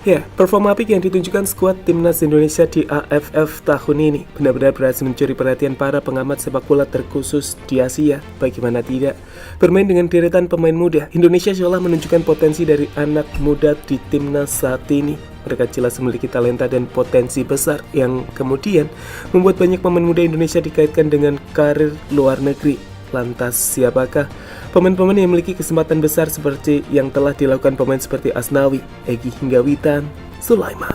Ya, performa apik yang ditunjukkan skuad timnas Indonesia di AFF tahun ini benar-benar berhasil mencuri perhatian para pengamat sepak bola terkhusus di Asia. Bagaimana tidak? Bermain dengan deretan pemain muda, Indonesia seolah menunjukkan potensi dari anak muda di timnas saat ini. Mereka jelas memiliki talenta dan potensi besar yang kemudian membuat banyak pemain muda Indonesia dikaitkan dengan karir luar negeri. Lantas siapakah pemain-pemain yang memiliki kesempatan besar seperti yang telah dilakukan pemain seperti Asnawi, Egy hingga Witan Sulaiman?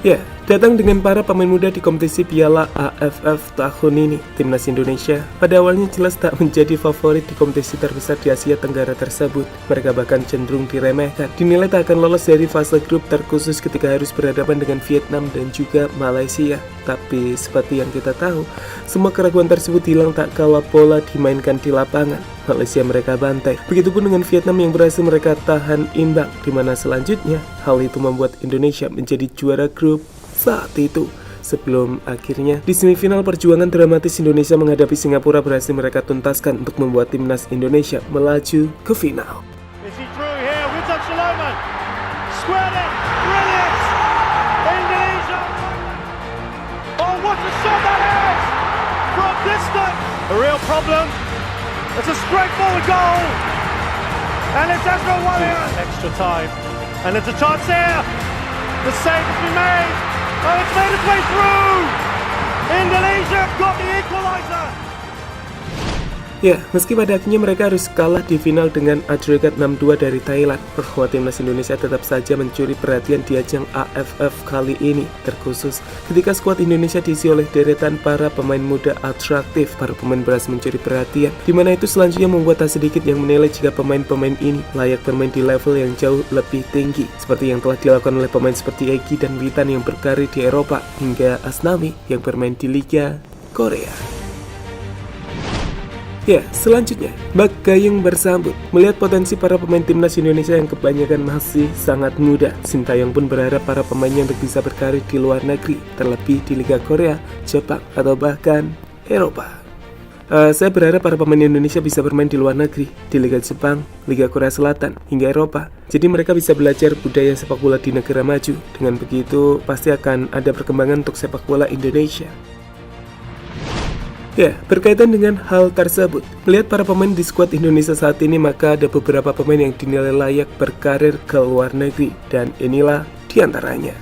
Ya, datang dengan para pemain muda di kompetisi Piala AFF tahun ini, timnas Indonesia pada awalnya jelas tak menjadi favorit di kompetisi terbesar di Asia Tenggara tersebut. Mereka bahkan cenderung diremehkan, dinilai tak akan lolos dari fase grup terkhusus ketika harus berhadapan dengan Vietnam dan juga Malaysia. Tapi seperti yang kita tahu, semua keraguan tersebut hilang tak kala bola dimainkan di lapangan. Malaysia mereka bantai. Begitupun dengan Vietnam yang berhasil mereka tahan imbang, di mana selanjutnya hal itu membuat Indonesia menjadi juara grup saat itu. Sebelum akhirnya di semifinal perjuangan dramatis Indonesia menghadapi Singapura berhasil mereka tuntaskan untuk membuat timnas Indonesia melaju ke final. It's a straightforward goal, and it's Ezra Warrior. Extra time, and there's a chance here. The save has been made. Oh, it's made its way through. Indonesia got the equalizer. Ya, meski pada akhirnya mereka harus kalah di final dengan agregat 6-2 dari Thailand, performa timnas Indonesia tetap saja mencuri perhatian di ajang AFF kali ini, terkhusus ketika skuad Indonesia diisi oleh deretan para pemain muda atraktif. Para pemain berhasil mencuri perhatian, di mana itu selanjutnya membuat tak sedikit yang menilai jika pemain-pemain ini layak bermain di level yang jauh lebih tinggi, seperti yang telah dilakukan oleh pemain seperti Egy dan Witan yang berkarir di Eropa, hingga Asnawi yang bermain di Liga Korea. Ya, selanjutnya, Bak Gayung bersambut. Melihat potensi para pemain timnas Indonesia yang kebanyakan masih sangat muda, Sintayong pun berharap para pemainnya untuk bisa berkarir di luar negeri, terlebih di Liga Korea, Jepang, atau bahkan Eropa. Saya berharap para pemain Indonesia bisa bermain di luar negeri, di Liga Jepang, Liga Korea Selatan, hingga Eropa. Jadi mereka bisa belajar budaya sepak bola di negara maju. Dengan begitu, pasti akan ada perkembangan untuk sepak bola Indonesia. Ya, berkaitan dengan hal tersebut, melihat para pemain di skuad Indonesia saat ini, maka ada beberapa pemain yang dinilai layak berkarir ke luar negeri, dan inilah diantaranya.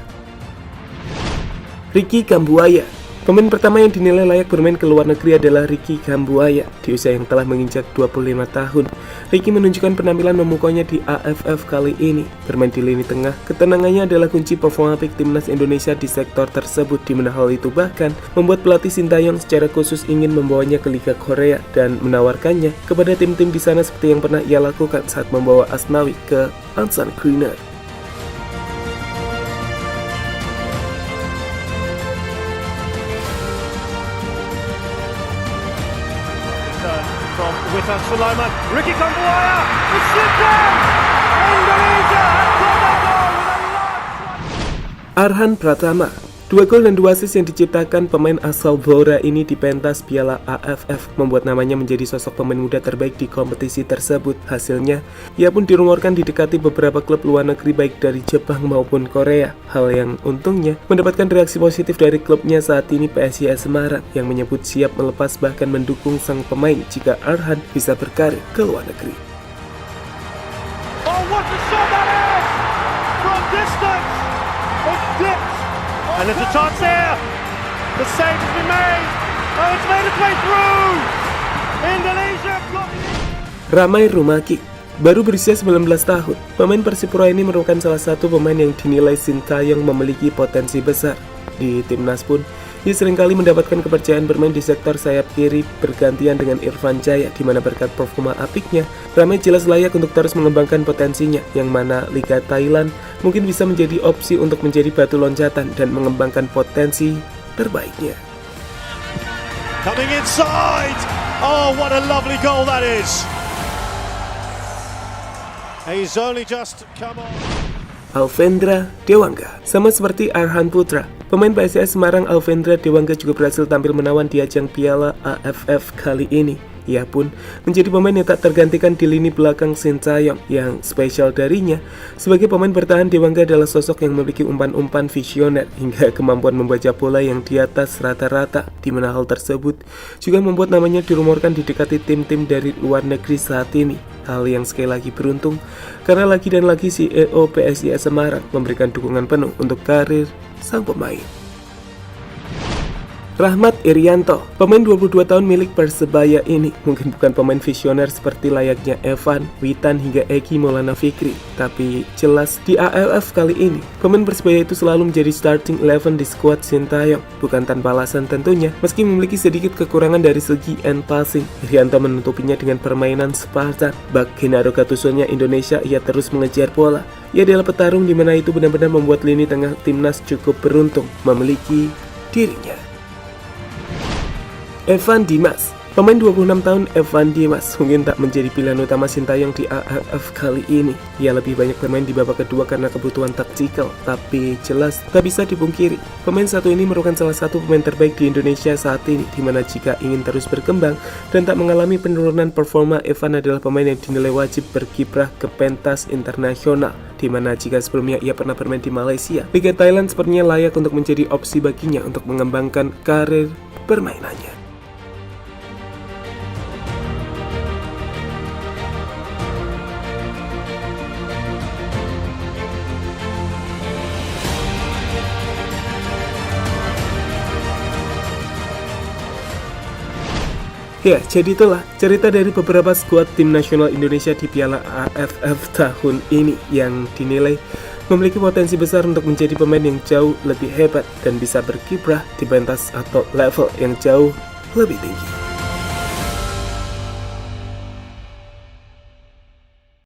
Ricky Kambuaya. Pemain pertama yang dinilai layak bermain ke luar negeri adalah Ricky Kambuaya. Di usia yang telah menginjak 25 tahun, Ricky menunjukkan penampilan memukaunya di AFF kali ini. Bermain di lini tengah, ketenangannya adalah kunci performa apik timnas Indonesia di sektor tersebut, di mana hal itu bahkan membuat pelatih Sintayong secara khusus ingin membawanya ke Liga Korea dan menawarkannya kepada tim-tim di sana seperti yang pernah ia lakukan saat membawa Asnawi ke Ansan Greener. From Witan Sulaiman, Ricky Kambuaya, it's slipped in! Indonesia has got that goal with a large... Arhan Pratama. 2 gol dan 2 assist yang diciptakan pemain asal Blora ini di pentas Piala AFF membuat namanya menjadi sosok pemain muda terbaik di kompetisi tersebut. Hasilnya, ia pun dirumorkan didekati beberapa klub luar negeri baik dari Jepang maupun Korea. Hal yang untungnya mendapatkan reaksi positif dari klubnya saat ini, PSIS Semarang, yang menyebut siap melepas bahkan mendukung sang pemain jika Arhan bisa berkarir ke luar negeri. Oh, what a shot that is! From distance! It dips! And there's a chance here. The save has been made. Oh, it's made its way through. Indonesia got it. Ramai Rumaki. Baru berusia 19 tahun, pemain Persipura ini merupakan salah satu pemain yang dinilai Sintayong memiliki potensi besar. Di timnas pun, ia seringkali mendapatkan kepercayaan bermain di sektor sayap kiri bergantian dengan Irfan Jaya, di mana berkat performa apiknya, Ramai jelas layak untuk terus mengembangkan potensinya, yang mana Liga Thailand mungkin bisa menjadi opsi untuk menjadi batu loncatan dan mengembangkan potensi terbaiknya. Coming inside. Oh, what a lovely goal that is. He's only just come on. Alvendra Dewangga. Sama seperti Arhan Putra, Pemain PSIS Semarang Alvendra Dewangga juga berhasil tampil menawan di ajang Piala AFF kali ini. Ia pun menjadi pemain yang tak tergantikan di lini belakang Sintayong. Yang spesial darinya, sebagai pemain bertahan, Dewangga adalah sosok yang memiliki umpan-umpan visioner hingga kemampuan membaca bola yang di atas rata-rata, di mana hal tersebut juga membuat namanya dirumorkan didekati tim-tim dari luar negeri saat ini. Hal yang sekali lagi beruntung karena lagi dan lagi CEO PSIS Semarang memberikan dukungan penuh untuk karir sang pemain. Rahmat Irianto, pemain 22 tahun milik Persebaya ini mungkin bukan pemain visioner seperti layaknya Evan, Witan hingga Eki Maulana Fikri, tapi jelas di AFF kali ini pemain Persebaya itu selalu menjadi starting 11 di skuad Sintayong. Bukan tanpa alasan tentunya, meski memiliki sedikit kekurangan dari segi end passing, Irianto menutupinya dengan permainan Spartan. Bak Genaro Gattuso-nya Indonesia, ia terus mengejar bola. Ia adalah petarung di mana itu benar-benar membuat lini tengah timnas cukup beruntung memiliki dirinya. Evan Dimas, pemain 26 tahun Evan Dimas mungkin tak menjadi pilihan utama Sintayong di AFF kali ini. Ia lebih banyak bermain di babak kedua karena kebutuhan taktikal, tapi jelas tak bisa dipungkiri, pemain satu ini merupakan salah satu pemain terbaik di Indonesia saat ini, dimana jika ingin terus berkembang dan tak mengalami penurunan performa, Evan adalah pemain yang dinilai wajib berkiprah ke pentas internasional, dimana jika sebelumnya ia pernah bermain di Malaysia, Liga Thailand sepertinya layak untuk menjadi opsi baginya untuk mengembangkan karir permainannya. Ya, jadi itulah cerita dari beberapa skuad tim nasional Indonesia di Piala AFF tahun ini yang dinilai memiliki potensi besar untuk menjadi pemain yang jauh lebih hebat dan bisa berkiprah di pentas atau level yang jauh lebih tinggi.